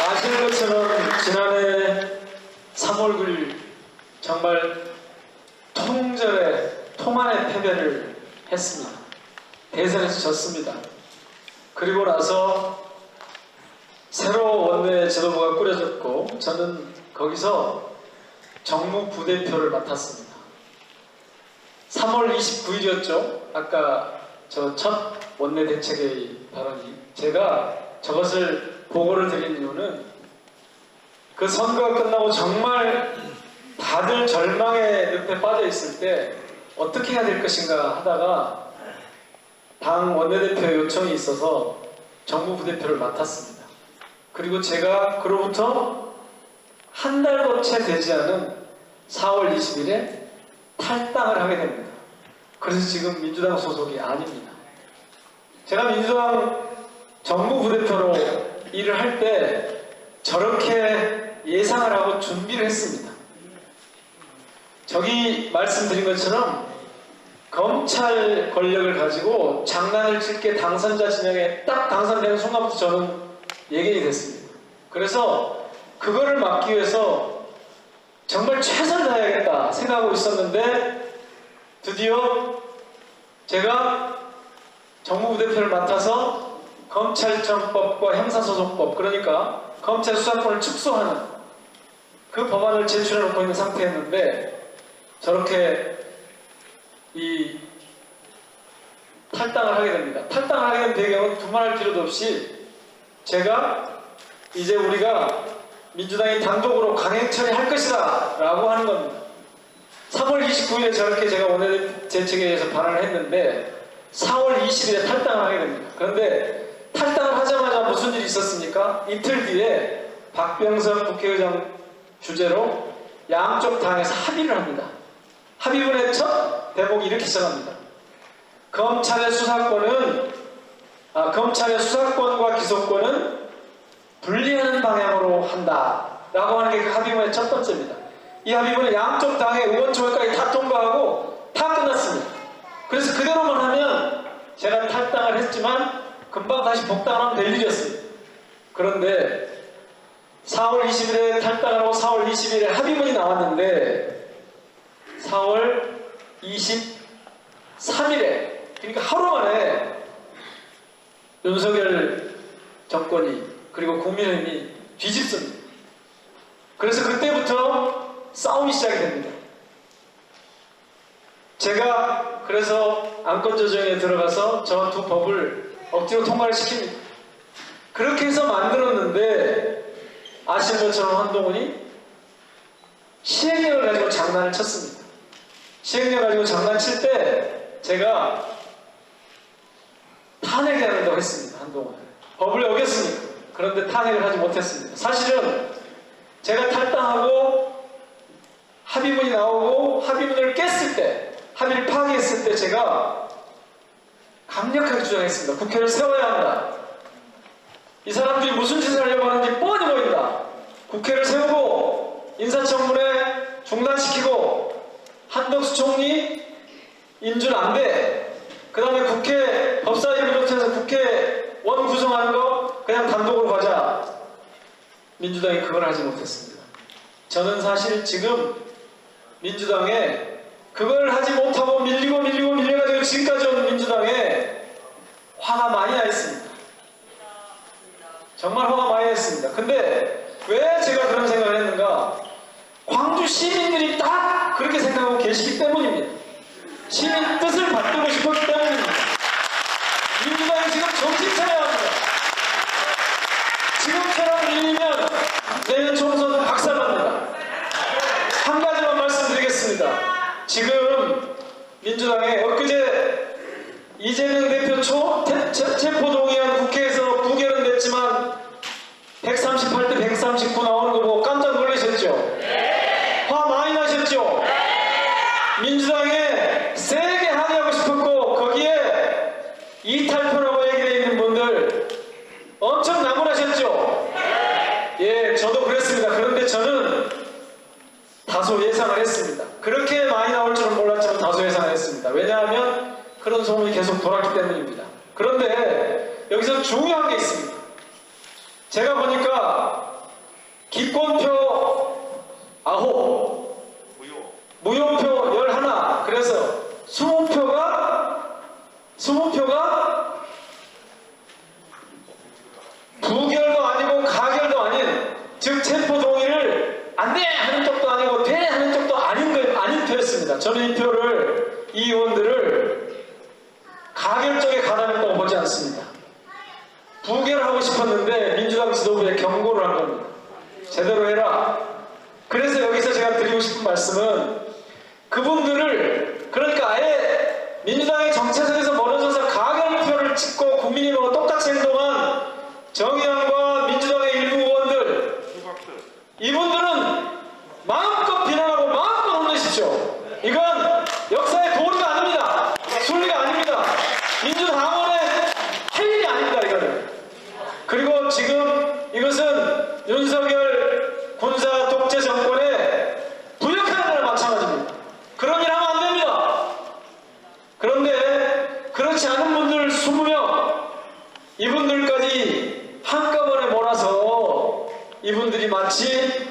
아시는 것처럼 지난해 3월 9일 정말 통한의 패배를 했습니다. 대선에서 졌습니다. 그리고 나서 새로 원내 지도부가 꾸려졌고 저는 거기서 정무 부대표를 맡았습니다. 3월 29일이었죠. 아까 저 첫 원내 대책회의 발언이. 제가 저것을 보고를 드린 이유는 그 선거가 끝나고 정말 다들 절망의 늪에 빠져 있을 때 어떻게 해야 될 것인가 하다가 당 원내대표 요청이 있어서 정무 부대표를 맡았습니다. 그리고 제가 그로부터 한 달도 채 되지 않은 4월 20일에 탈당을 하게 됩니다. 그래서 지금 민주당 소속이 아닙니다. 제가 민주당 정무 부대표로 일을 할 때 저렇게 예상을 하고 준비를 했습니다. 저기 말씀드린 것처럼 검찰 권력을 가지고 장난을 칠 게 당선자 진영에 딱 당선되는 순간부터 저는 예견이 됐습니다. 그래서 그거를 막기 위해서 정말 최선을 다해야겠다 생각하고 있었는데 드디어 제가 정무부대표를 맡아서 검찰청법과 형사소송법, 그러니까 검찰 수사권을 축소하는 그 법안을 제출해 놓고 있는 상태였는데 저렇게 탈당을 하게 됩니다. 탈당을 하게 된 배경은 두말할 필요도 없이 제가 이제 우리가 민주당이 단독으로 강행 처리할 것이다 라고 하는 겁니다. 3월 29일에 저렇게 제가 원내 대책회의에서 발언을 했는데 4월 20일에 탈당을 하게 됩니다. 그런데 탈당을 하자마자 무슨 일이 있었습니까? 이틀 뒤에 박병석 국회의장 주재로 양쪽 당에서 합의를 합니다. 합의문의 첫 대목이 이렇게 시작합니다. 검찰의 수사권과 기소권은 분리하는 방향으로 한다 라고 하는 게 그 합의문의 첫 번째입니다. 이 합의문은 양쪽 당의 의원총회까지 다 통과하고 다 끝났습니다. 그래서 그대로만 하면 제가 탈당을 했지만 금방 다시 복당을 하면 될 일이었습니다. 그런데 4월 20일에 탈당을 하고 4월 20일에 합의문이 나왔는데 4월 23일에 그러니까 하루 만에 윤석열 정권이 그리고 국민의힘이 뒤집습니다. 그래서 그때부터 싸움이 시작이 됩니다. 제가 그래서 안건조정에 들어가서 저 두 법을 억지로 통과를 시킵니다. 그렇게 해서 만들었는데 아시는 것처럼 한동훈이 시행령을 가지고 장난을 쳤습니다. 시행령 가지고 장난칠 때 제가 탄핵해야 한다고 했습니다. 한동훈을. 법을 어겼으니까. 그런데 탄핵을 하지 못했습니다. 사실은 제가 탈당하고 합의문이 나오고 합의문을 깼을 때 합의를 파기했을 때 제가 강력하게 주장했습니다. 국회를 세워야 한다. 이 사람들이 무슨 짓을 하려고 하는지 뻔히 보인다. 국회를 세우고 인사청문회 중단시키고 한덕수 총리 인준 안 돼. 그 다음에 국회 법사위를 비롯해서 국회 원 구성하는 거 그냥 단독으로 가자. 민주당이 그걸 하지 못했습니다. 저는 사실 지금 민주당에 그걸 하지 못하고 밀려가지고 지금까지 온 민주당에 화가 많이 나 있습니다. 정말 화가 많이 났습니다. 근데 왜 제가 그런 생각을 했는가? 광주 시민들이 딱 그렇게 생각하고 계시기 때문입니다. 시민 뜻을 받들고 싶었기 때문입니다. 민주당이 지금 정신 차려야 합니다. 지금처럼 밀리면 내년 총선 박살납니다. 한 가지만 말씀드리겠습니다. 지금 민주당에 엊그제 이재명 대표 체포동의안 국회에서 부결은 됐지만 138대 139 나오는 거 보고 깜짝 놀라셨죠? 화 많이 나셨죠? 민주당에 세게 항의하고 싶었고 거기에 이탈표라고 얘기되어 있는 분들 엄청 나무라셨죠? 예, 저도 그랬습니다. 그런데 저는 다소 예상을 했습니다. 그렇게 많이 나올 줄은 몰랐지만 다소 예상을 했습니다. 왜냐하면 그런 소문이 계속 돌았기 때문입니다. 그런데 여기서 아주 중요한 게 있습니다. 제가 보니까 기권표 9, 무효표 11, 그래서 20표가 부결도 아니고 가결도 아닌, 즉 체포 동의를 안 돼 하는 쪽도 아니고 돼 하는 쪽도 아닌 표였습니다. 저는 이 의원들을 가결 쪽에 가담했다고 보지 않습니다. 부결하고 싶었는데 민주당 지도부에 경고를 한 겁니다. 제대로 해라. 그래서 여기서 제가 드리고 싶은 말씀은, 그분들을, 그러니까 아예 민주당의 정체성에서 멀어져서 가결표를 찍고 국민의힘하고 똑같이 행동한 정의당과 민주당의 일부 의원들, 이분들은 마음껏 비난하고 마음껏 혼내십시오. 이건 역사의 도리가 아닙니다. 순리가 아닙니다. 민주당원의 할 일이 아닙니다. 이거는. 그리고 지금 이것은 윤석열 군사 독재 정권에 부역하는 거나 마찬가지입니다. 그런 일 하면 안 됩니다. 그런데 그렇지 않은 분들 20명, 이분들까지 한꺼번에 몰아서 이분들이 마치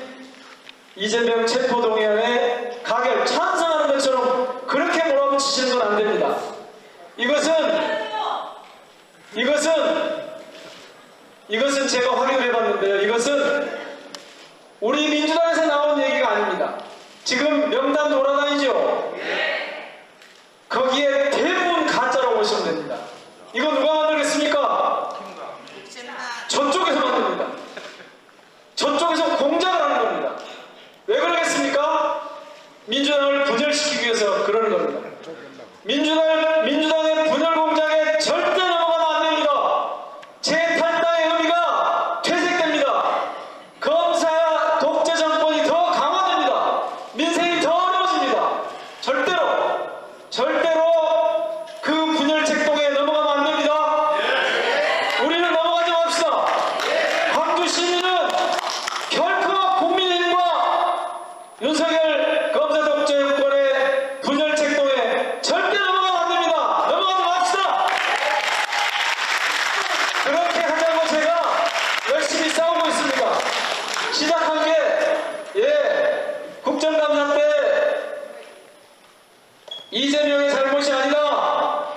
이재명 체포동의안에 가결 찬성하는 것처럼 그렇게 몰아붙이시는 건 안 됩니다. 이것은 제가 확인을 해봤는데요. 이것은 우리 민주당에서 나온 얘기가 아닙니다. 지금 명단 돌아다니죠? 거기에 대부분 가짜라고 보시면 됩니다. 이거 누가 만들겠습니까? 저쪽에서 만듭니다. 저쪽에서 공작을 하는 겁니다. 왜 그러겠습니까? 민주당을 분열시키기 위해서 그러는 겁니다. 민주당의 분열 공작에 절대 넘어가면 안 됩니다. 제8당의 의미가 퇴색됩니다. 검사 독재 정권이 더 강화됩니다. 민생이 더 어려워집니다. 절대로 그 분열 책동에 넘어가면 안 됩니다. 우리는 넘어가지 맙시다. 광주 시민은 결코 국민의힘과 윤석열 검사 독재 정권의 분열 책동에 절대 넘어가면 안 됩니다. 넘어가지 맙시다. 그렇게 하자고 제가 열심히 싸우고 있습니다. 시작한 게 국정감사 때 이재명의 잘못이 아니다.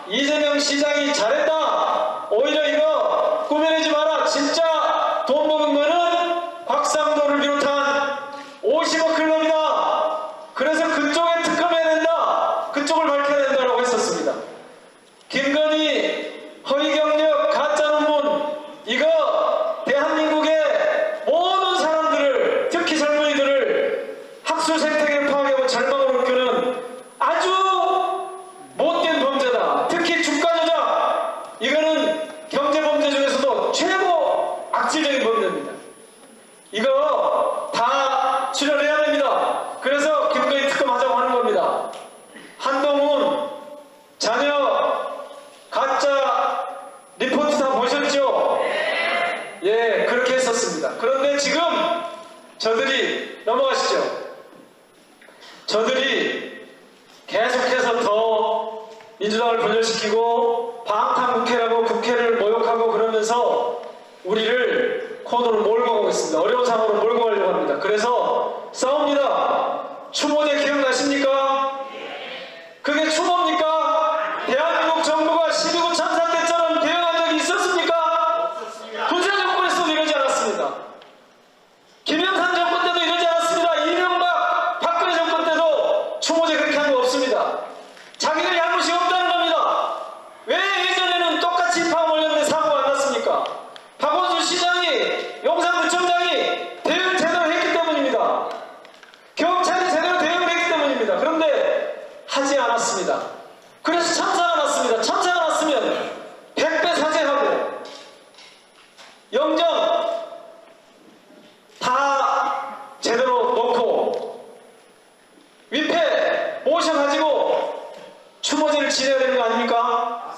이재명 시장이 잘했다. 오히려 이거 꾸며내지 마라. 진짜 돈 먹은 거는 곽상도를 비롯한 50억 클럽이다. 그래서 그쪽에 특검해야 된다. 그쪽을 밝혀야 된다고 했었습니다. 김건희 허위 경력 가짜 논문, 이거 대한민국의 모든 사람들을, 특히 젊은이들을 학술 생태계를 파괴하고 절망으로 이끄는 아주 못된 범죄다. 특히 주가 조작, 이거는 경제범죄 중에서도 최고 악질적인 범죄입니다. 이거 다 출연해야 됩니다. 그래서 김건희 특검하자고 하는 겁니다. 한동훈 자녀 가짜 리포트 다 보셨죠? 그렇게 했었습니다. 그런데 지금 저들이, 넘어가시죠. 저들이 계속해서 더 민주당을 분열시키고 방탄국회라고 국회를 모욕하고 그러면서 우리를 코너로 몰고 가고 있습니다. 어려운 상황으로 몰고 가려고 합니다. 그래서 싸웁니다. 추모제 기억나십니까? 그게 추모입니까? 대한민국 정부가 12구 참사 때처럼 대응한 적이 있었습니까? 군사 정권에서도 이러지 않았습니다. 김영삼 정권 때도 이러지 않았습니다. 이명박, 박근혜 정권 때도 추모제 그렇게 한 거 없습니다. 자기들 잘못이 없다는 겁니다. 왜 예전에는 똑같이 파업 올렸는데 사고가 안 났습니까? 박원순 시장이, 용산구청장이 대응 제대로 했기 때문입니다. 경찰이 제대로 대응을 했기 때문입니다. 그런데 하지 않았습니다. 그래서 참사가 났습니다. 참사가 났으면 100배 사죄하고 영정 다 제대로 놓고 위패 모셔가지고 추모제를 지내야 되는 거 아닙니까?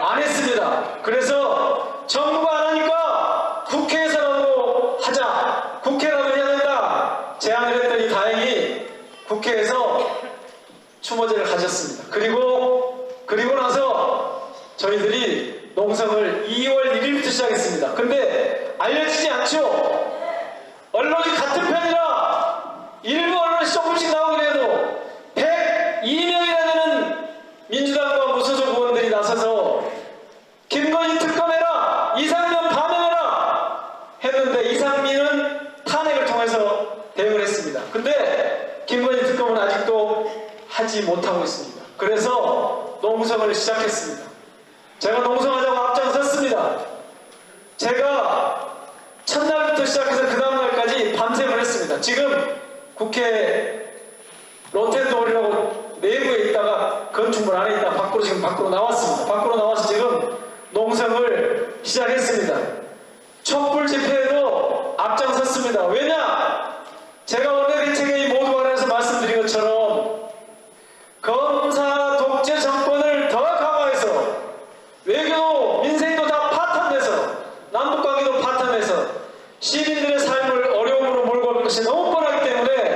안 했습니다. 그래서 정부가 안 하니까 국회에서라도 하자. 국회라도 해야 된다. 제안을 했더니 다행히 국회에서 추모제를 가졌습니다. 그리고 나서 저희들이 농성을 2월 1일부터 시작했습니다. 근데 알려지지 않죠? 언론이 같은 편이라 일부 언론이 조금씩 나오긴 해도 102명이나 되는 민주당과 무소속 의원들이 나서서 김건희 특검해라, 이상민 파면해라 했는데 이상민은 탄핵을 통해서 대응을 했습니다. 근데 김건희 특검은 아직도 하지 못하고 있습니다. 그래서 농성을 시작했습니다. 제가 농성하자고 앞장섰습니다. 제가 첫날부터 시작해서 그 다음날까지 밤샘을 했습니다. 지금 국회 롯텐도어리라고 내부에 있다가 건축물 안에 있다 밖으로 지금 밖으로 나왔습니다. 밖으로 나와서 지금 농성을 시작했습니다. 촛불 집회에도 앞장섰습니다. 왜냐? 제가 원내대책회의 모두 관해서 말씀드린 것처럼 검사 독재 정권을 더 강화해서 외교도 민생도 다 파탄돼서 남북관계도 파탄해서 시민들의 삶을 어려움으로 몰고 오는 것이 너무 뻔하기 때문에